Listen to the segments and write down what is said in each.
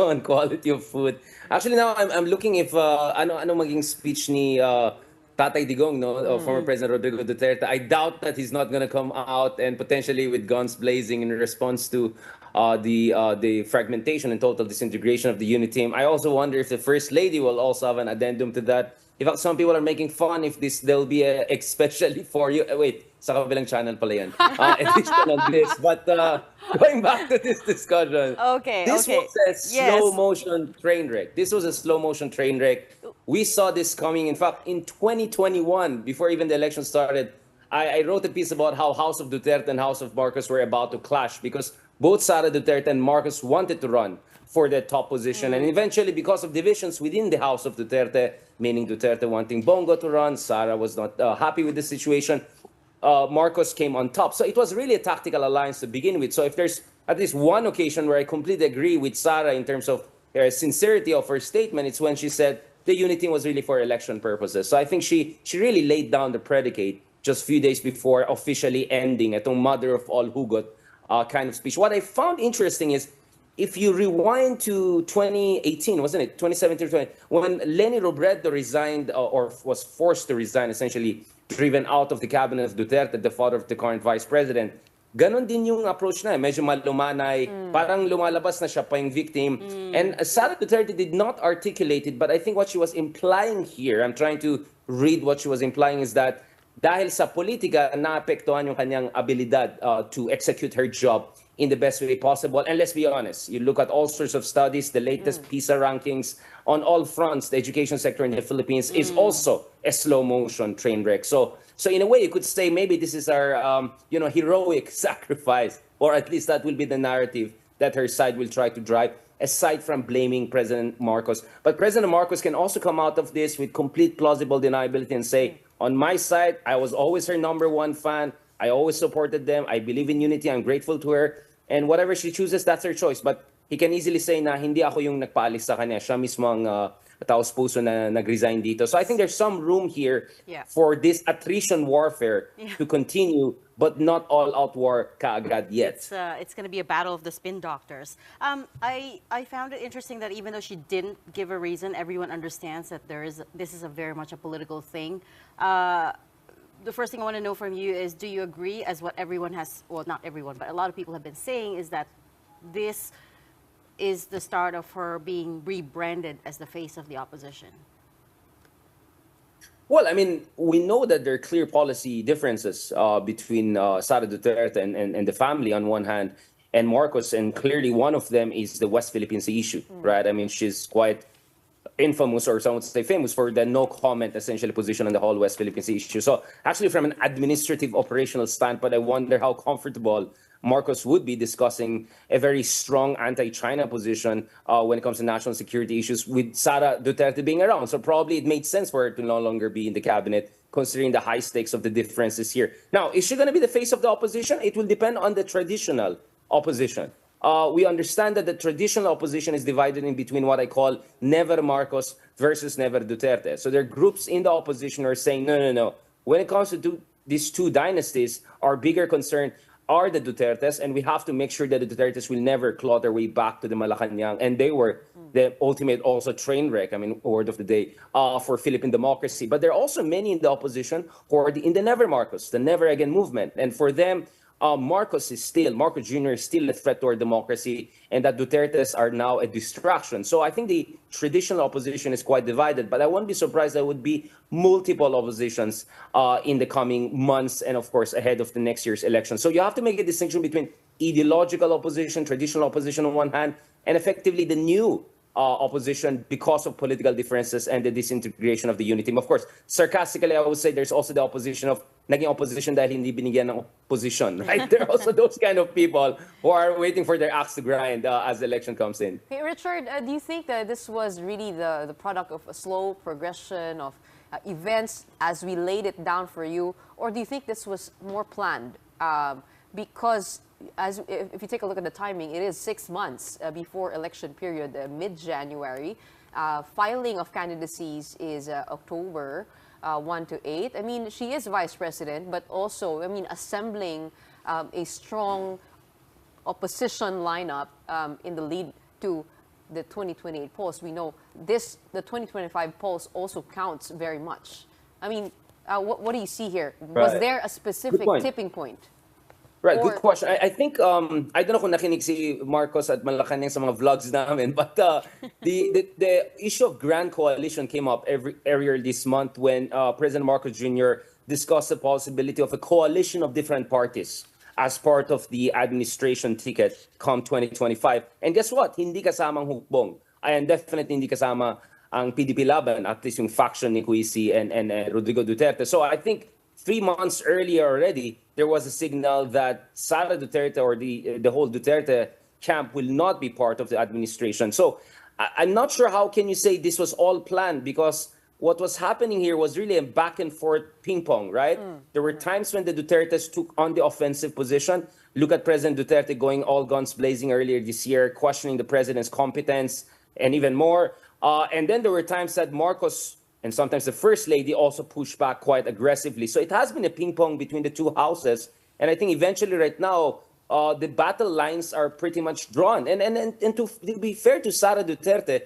on quality of food. Actually, now I'm looking if ano maging speech ni Tatay Digong, no, former President Rodrigo Duterte. I doubt that he's not gonna come out and potentially with guns blazing in response to the fragmentation and total disintegration of the unit team. I also wonder if the First Lady will also have an addendum to that. In fact, some people are making fun if there'll be a especially for you. Wait, sa kabilang channel pala yan. Edition on this. But going back to this discussion, Okay, this okay. was a slow Yes. motion train wreck. This was a slow motion train wreck. We saw this coming. In fact, in 2021, before even the election started, I wrote a piece about how House of Duterte and House of Marcos were about to clash because both Sara Duterte and Marcos wanted to run for the top position. And eventually, because of divisions within the House of Duterte, meaning Duterte wanting Bongo to run, Sara was not happy with the situation, Marcos came on top. So it was really a tactical alliance to begin with. So if there's at least one occasion where I completely agree with Sara in terms of sincerity of her statement, it's when she said the unity was really for election purposes. So I think she really laid down the predicate just a few days before officially ending itong mother of all hugot kind of speech. What I found interesting is if you rewind to 2018, wasn't it? 2017 or 20, when Leni Robredo resigned or was forced to resign, essentially driven out of the cabinet of Duterte, the father of the current vice president, ganon din yung approach na. Medyo malumanay, parang lumalabas na siya pa yung victim. And Sara Duterte did not articulate it, but I think what she was implying here, I'm trying to read what she was implying, is that dahil sa politika, naapektuhan yung kanyang abilidad to execute her job in the best way possible. And let's be honest, you look at all sorts of studies, the latest PISA rankings on all fronts, the education sector in the Philippines is also a slow motion train wreck. So in a way, you could say maybe this is our heroic sacrifice, or at least that will be the narrative that her side will try to drive, aside from blaming President Marcos. But President Marcos can also come out of this with complete plausible deniability and say, on my side, I was always her number one fan. I always supported them. I believe in unity. I'm grateful to her. And whatever she chooses, that's her choice. But he can easily say na hindi ako yung nagpaalis sa kanya. Siya mismo ang taos puso na nag-resign dito. So I think there's some room here for this attrition warfare to continue, but not all-out war kaagad yet. It's going to be a battle of the spin doctors. I found it interesting that even though she didn't give a reason, everyone understands that this is a very much a political thing. The first thing I want to know from you is, do you agree, as what everyone has, well, not everyone, but a lot of people have been saying, is that this is the start of her being rebranded as the face of the opposition? Well, I mean, we know that there are clear policy differences between Sara Duterte and the family on one hand, and Marcos, and clearly one of them is the West Philippines issue, right? I mean, she's quite infamous, or some would say famous, for the no comment essentially position on the whole West Philippines issue. So actually, from an administrative operational standpoint, I wonder how comfortable Marcos would be discussing a very strong anti-China position when it comes to national security issues with Sara Duterte being around. So probably it made sense for her to no longer be in the cabinet, considering the high stakes of the differences here. Now, is she going to be the face of the opposition? It will depend on the traditional opposition. We understand that the traditional opposition is divided in between what I call never Marcos versus never Duterte. So there are groups in the opposition who are saying, no. When it comes to these two dynasties, our bigger concern are the Dutertes, and we have to make sure that the Dutertes will never claw their way back to the Malacanang. And they were the ultimate also train wreck, I mean, word of the day, for Philippine democracy. But there are also many in the opposition who are in the never Marcos, the never again movement. And for them, Marcos Jr. is still a threat to our democracy, and that Dutertes are now a distraction. So I think the traditional opposition is quite divided, but I won't be surprised there would be multiple oppositions in the coming months and, of course, ahead of the next year's election. So you have to make a distinction between ideological opposition, traditional opposition on one hand, and effectively the new opposition because of political differences and the disintegration of the unity team. Of course, sarcastically, I would say there's also the opposition of naging opposition dahil hindi binigyan ng opposition, right? There are also those kind of people who are waiting for their axe to grind as the election comes in. Hey, Richard, do you think that this was really the product of a slow progression of events as we laid it down for you, or do you think this was more planned? Because if you take a look at the timing, it is 6 months before election period, mid-January. Filing of candidacies is October 1 to 8. I mean, she is vice president, but also, I mean, assembling a strong opposition lineup in the lead to the 2028 polls, we know the 2025 polls also counts very much. I mean, what do you see here? Was Right. there a specific point. tipping point? Right, Or- good question. I think, I don't know kung nakinig si Marcos at Malacanang sa mga vlogs namin, but the issue of grand coalition came up earlier this month when President Marcos Jr. discussed the possibility of a coalition of different parties as part of the administration ticket come 2025. And guess what? Hindi kasamang hukbong. And definitely hindi kasama ang PDP Laban, at least yung faction ni Cuisi and Rodrigo Duterte. So I think 3 months earlier already, there was a signal that Sara Duterte or the whole Duterte camp will not be part of the administration. So I'm not sure how can you say this was all planned, because what was happening here was really a back and forth ping pong, right? There were times when the Dutertes took on the offensive position. Look at President Duterte going all guns blazing earlier this year, questioning the president's competence and even more. And then there were times that Marcos and sometimes the First Lady also pushed back quite aggressively. So it has been a ping-pong between the two houses. And I think eventually right now, the battle lines are pretty much drawn. And to be fair to Sara Duterte,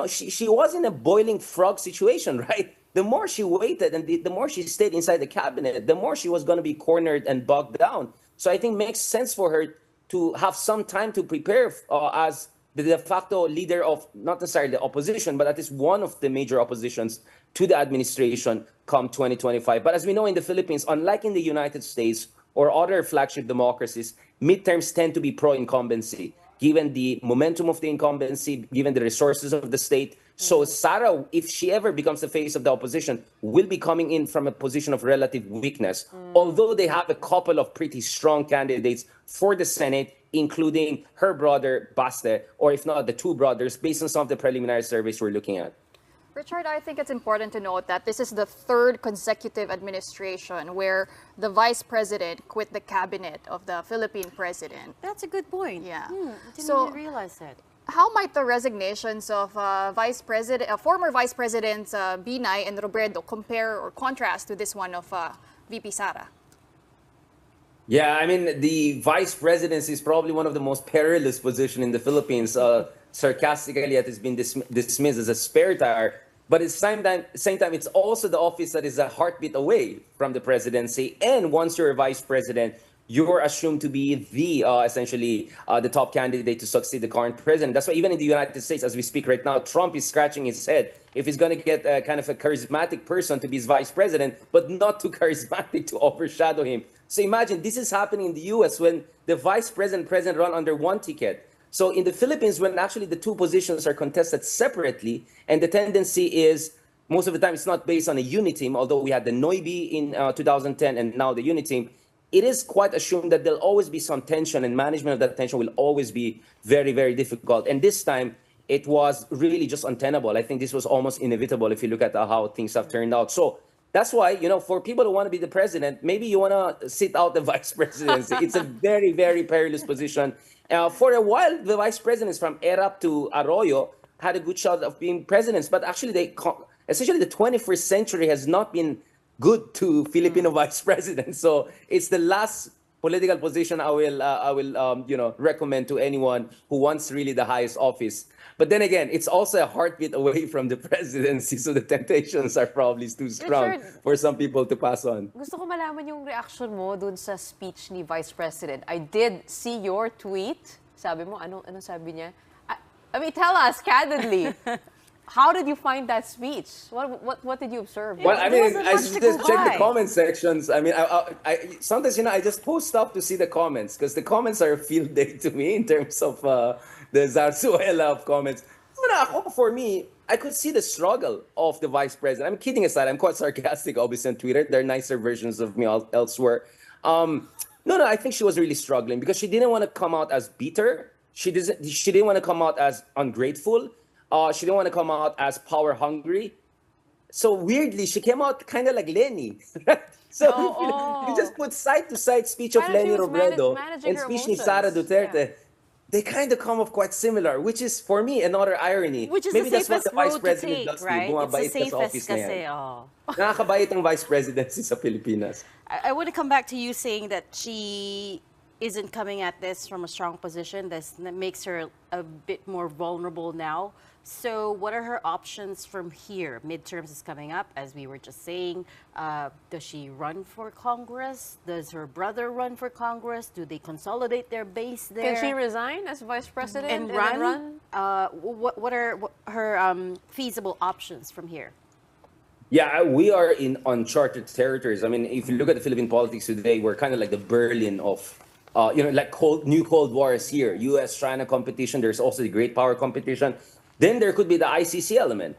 she was in a boiling frog situation, right? The more she waited and the more she stayed inside the cabinet, the more she was going to be cornered and bogged down. So I think it makes sense for her to have some time to prepare as the de facto leader of not necessarily the opposition, but at least one of the major oppositions to the administration come 2025. But as we know in the Philippines, unlike in the United States or other flagship democracies, midterms tend to be pro-incumbency, given the momentum of the incumbency, given the resources of the state. So Sara, if she ever becomes the face of the opposition, will be coming in from a position of relative weakness, although they have a couple of pretty strong candidates for the Senate, including her brother, Baste, or if not, the two brothers, based on some of the preliminary surveys we're looking at. Richard, I think it's important to note that this is the third consecutive administration where the vice president quit the cabinet of the Philippine president. That's a good point. Yeah. I didn't So- even realize that. How might the resignations of former Vice Presidents Binay and Robredo compare or contrast to this one of VP Sara? Yeah, I mean, the vice presidency is probably one of the most perilous positions in the Philippines. Sarcastically, it has been dismissed as a spare tire. But at the same time, it's also the office that is a heartbeat away from the presidency. And once you're a vice president, you're assumed to be essentially the top candidate to succeed the current president. That's why even in the United States, as we speak right now, Trump is scratching his head if he's going to get kind of a charismatic person to be his vice president, but not too charismatic to overshadow him. So imagine this is happening in the US when the vice president run under one ticket. So in the Philippines, when actually the two positions are contested separately, and the tendency is most of the time it's not based on a unity team, although we had the Noibi in 2010 and now the unity team, it is quite assumed that there'll always be some tension, and management of that tension will always be very, very difficult. And this time, it was really just untenable. I think this was almost inevitable if you look at how things have turned out. So that's why, for people who want to be the president, maybe you want to sit out the vice presidency. It's a very, very perilous position. For a while, the vice presidents from Erap to Arroyo had a good shot of being presidents, but actually, essentially the 21st century has not been good to Filipino vice presidents. So it's the last political position I will recommend to anyone who wants really the highest office. But then again, it's also a heartbeat away from the presidency, so the temptations are probably too strong Richard, for some people to pass on. Gusto ko malaman yung reaction mo dun sa speech ni Vice President. I did see your tweet. Sabi mo, ano sabi niya? I mean, tell us candidly. How did you find that speech? What did you observe? Well, I mean, wasn't I much to just go check by. the comment sections. I mean, I sometimes, I just post stuff to see the comments, because the comments are a field day to me in terms of the Zarzuela of comments. But for me, I could see the struggle of the vice president. I'm kidding aside. I'm quite sarcastic, obviously, on Twitter. There are nicer versions of me elsewhere. No, I think she was really struggling because she didn't want to come out as bitter. She didn't want to come out as ungrateful. She didn't want to come out as power hungry. So weirdly, she came out kind of like Lenny. So if you just put side-to-side speech of Kind of she Lenny was Robredo managing and her speech ni emotions. Sara Duterte, Yeah. they kind of come off quite similar, which is, for me, another irony. Which is Maybe the that's what safest the vice road to president take, does. right? It's the Bumabait ka sa safest office na yan. kasi, oh. Nakakabait ang vice presidency sa Pilipinas. I want to come back to you saying that she isn't coming at this from a strong position. That makes her a bit more vulnerable now. So what are her options from here? Midterms is coming up, as we were just saying. Does she run for Congress? Does her brother run for Congress? Do they consolidate their base there? Can she resign as vice president and then run? What are her feasible options from here? Yeah, we are in uncharted territories. I mean, if you look at the Philippine politics today, we're kind of like the Berlin of, like new Cold War is here. U.S.-China competition. There's also the great power competition. Then there could be the ICC element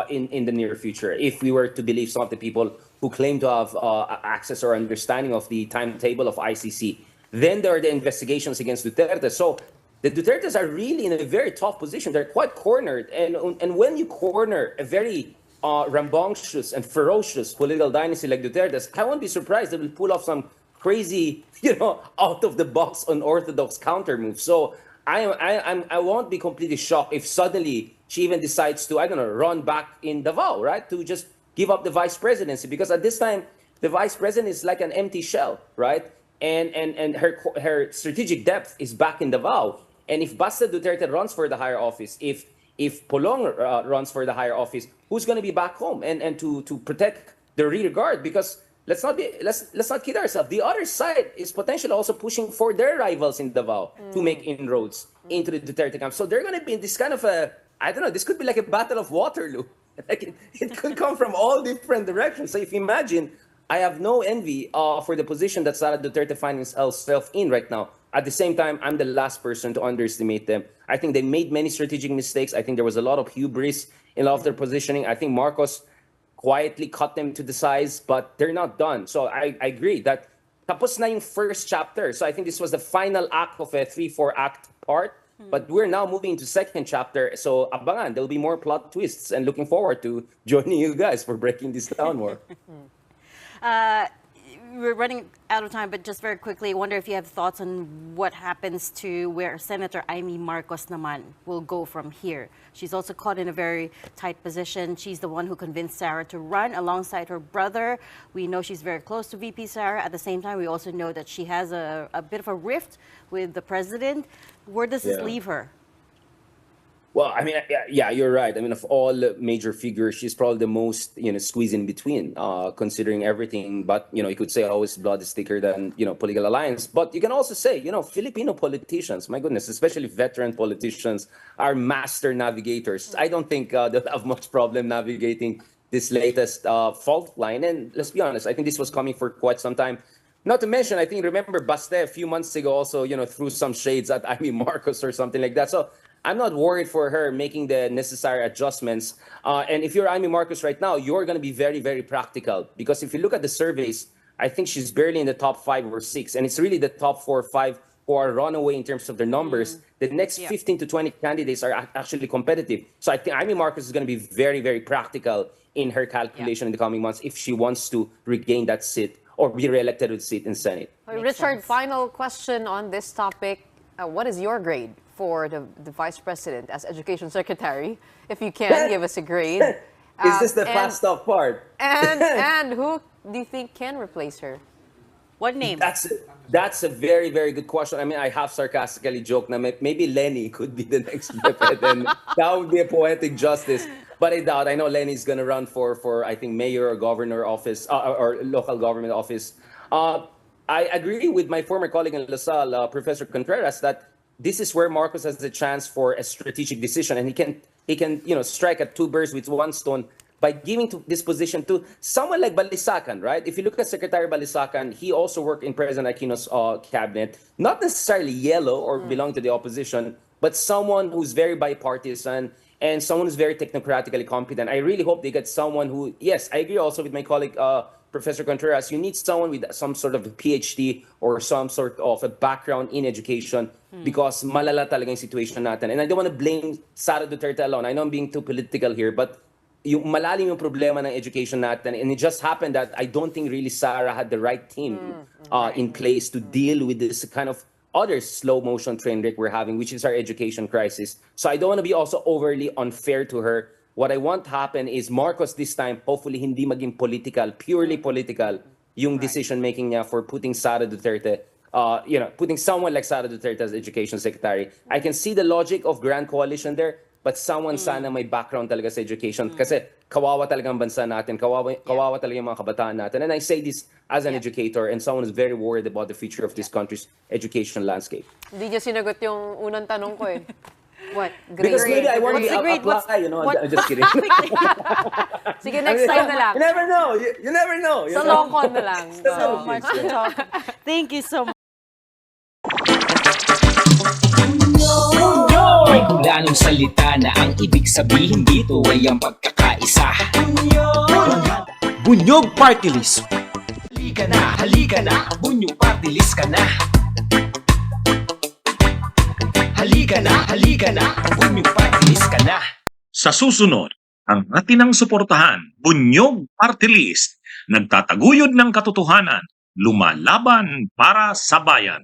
in the near future, if we were to believe some of the people who claim to have access or understanding of the timetable of ICC. Then there are the investigations against Duterte. So the Dutertes are really in a very tough position. They're quite cornered. And when you corner a very rambunctious and ferocious political dynasty like Duterte's, I won't be surprised they will pull off some crazy, out of the box unorthodox counter move. So I won't be completely shocked if suddenly she even decides to, I don't know, run back in Davao, right? To just give up the vice presidency, because at this time the vice president is like an empty shell, right? And her strategic depth is back in Davao. And if Basta Duterte runs for the higher office, if Polong runs for the higher office, who's going to be back home and to protect the rear guard? Because let's not kid ourselves. The other side is potentially also pushing for their rivals in Davao to make inroads into the Duterte camp. So they're going to be in this kind of I don't know, this could be like a battle of Waterloo. Like it could come from all different directions. So if you imagine, I have no envy for the position that Sara Duterte finds herself in right now. At the same time, I'm the last person to underestimate them. I think they made many strategic mistakes. I think there was a lot of hubris in a lot of their positioning. I think Marcos quietly cut them to the size, but they're not done. So I agree that tapos na yung first chapter. So I think this was the final act of a 3-4 act part. But we're now moving into second chapter. So abangan, there'll be more plot twists, and looking forward to joining you guys for breaking this down more. We're running out of time, but just very quickly, I wonder if you have thoughts on what happens to where Senator Amy Marcos naman will go from here. She's also caught in a very tight position. She's the one who convinced Sara to run alongside her brother. We know she's very close to VP Sara. At the same time, we also know that she has a bit of a rift with the president. Where does this leave her? Well, I mean, yeah, you're right. I mean, of all major figures, she's probably the most, squeezed in between, considering everything. But, you could say always blood is thicker than, political alliance. But you can also say, Filipino politicians, my goodness, especially veteran politicians, are master navigators. I don't think they'll have much problem navigating this latest fault line. And let's be honest, I think this was coming for quite some time. Not to mention, I think, remember, Baste a few months ago also, threw some shades at Amy Marcos or something like that. So I'm not worried for her making the necessary adjustments. And if you're Amy Marcos right now, you're going to be very, very practical. Because if you look at the surveys, I think she's barely in the top 5 or 6. And it's really the top 4 or 5 who are runaway in terms of their numbers. The next 15 to 20 candidates are actually competitive. So I think Amy Marcos is going to be very, very practical in her calculation in the coming months if she wants to regain that seat or be reelected with seat in Senate. Richard, final question on this topic. What is your grade for the Vice President as Education Secretary? If you can, give us a grade. Is this the fast talk part? And who do you think can replace her? What name? That's a very, very good question. I mean, I have sarcastically joked that maybe Lenny could be the next president, and that would be a poetic justice. But I doubt. I know Lenny's going to run for I think mayor or governor office or local government office. I agree with my former colleague in LaSalle, Professor Contreras, that this is where Marcos has the chance for a strategic decision, and he can strike at 2 birds with 1 stone by giving this position to someone like Balisacan, right? If you look at Secretary Balisacan, he also worked in President Aquino's cabinet, not necessarily yellow or belong to the opposition, but someone who's very bipartisan and someone who's very technocratically competent. I really hope they get someone who, yes, I agree also with my colleague, Professor Contreras, you need someone with some sort of a PhD or some sort of a background in education because malala talaga yung situation natin. And I don't want to blame Sara Duterte alone. I know I'm being too political here, but yung malalim yung problema ng education natin. And it just happened that I don't think really Sara had the right team in place to deal with this kind of other slow motion train wreck we're having, which is our education crisis. So I don't want to be also overly unfair to her. What I want to happen is Marcos this time, hopefully hindi maging political, purely political, yung decision-making niya for putting Sara Duterte putting someone like Sara Duterte as education secretary. I can see the logic of grand coalition there, but someone sana may background talaga sa education. Kasi kawawa talaga ang bansa natin, kawawa talaga yung mga kabataan natin. And I say this as an educator and someone who's very worried about the future of this country's education landscape. Hindi niya sinagot yung unang tanong ko eh. What? Because maybe I want to What's the grade? apply, you know, what- I'm just kidding. Sige, next time na lang. You never know. You never know. You Sa know? long con na lang. So much to talk. Thank you so much. May kulanong salita na ang ibig sabihin dito ay ang pagkakaisa. Bunyog Party List. Halika na, Bunyog Party List ka na. Halika na, Bunyog Party List ka na. Sa susunod, ang atinang suportahan, Bunyog Party List, nagtataguyod ng katotohanan, lumalaban para sa bayan.